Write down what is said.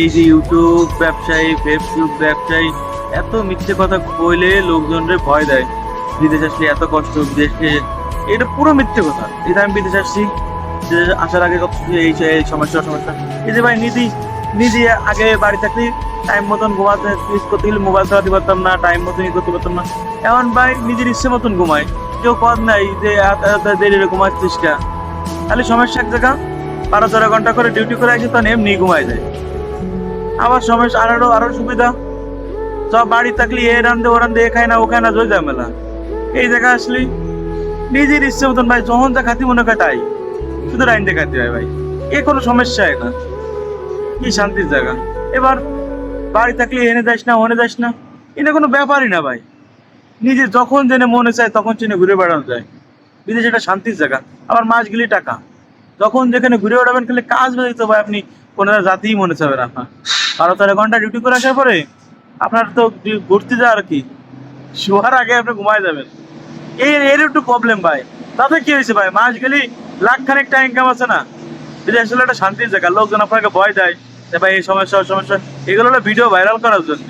এই যে ইউটিউব ব্যবসায়ী, ফেসবুক ব্যবসায়ী এত মিথ্যে কথা কইলে লোকজনরে ভয় দেয়। বিদেশ আসলে এত কষ্ট, বিদেশে এটা পুরো মিথ্যে কথা। এই যে আমি বিদেশ আসছি, যে আসার আগে কত এই সমস্যা সমস্যা। এই যে ভাই নিজে নিজে আগে বাড়ি থাকলে টাইম মতন ঘুমাতে ইউজ করতে গেলে মোবাইল চালাতে পারতাম না, টাইম মতন ই করতে পারতাম না। এখন ভাই নিজের ইচ্ছে মতন ঘুমাই, কেউ কর নাই যে এত দেরি ঘুমাচ্ছিস কা। খালি সমস্যা এক জায়গা 12-13 ঘন্টা করে ডিউটি করে আসে, তখন এমনি ঘুমাই যায়। আবার সমস্যা আরো সুবিধা, সব বাড়ি থাকলে এ রান্ধে ও রান্ধে, এ খায় না ও খায় না, জয় ঝামেলা। এই জায়গা আসলি নিজের ইচ্ছে মতন ভাই যখন যা খাতি মনে হয় তাই, শুধু রাইন দেখাতে হয় ভাই, এ কোনো সমস্যাই না। কি শান্তির জায়গা। এবার বাড়ি থাকলে এনে যাস না ওনে যাস না, এটা কোনো ব্যাপারই না ভাই। নিজে যখন জেনে মনে চায় তখন চিনে ঘুরে বেড়ানো যায়। বিদেশে একটা শান্তির জায়গা। আবার মাস গেলে টাকা, যখন যেখানে ঘুরে বেড়াবেন খালি কাজ বেরোই তো ভাই, আপনি কোনো জাতিই মনে চাবে না আপনার। 12-13 ঘন্টা ডিউটি করে আসার পরে আপনার তো ঘুরতে যাওয়ার কি, শোয়ার আগে আপনি ঘুমায় যাবেন। এর একটু প্রবলেম ভাই। তাতে কি হয়েছে ভাই, মাস গেলি লাখ খানিক টাকা ইনকাম আছে না। বিদেশ আসলে একটা শান্তির জায়গা, লোকজন আপনাকে ভয় দেয় যে ভাই এই সমস্যা ওই সমস্যা, এগুলো হলো ভিডিও ভাইরাল করার জন্য।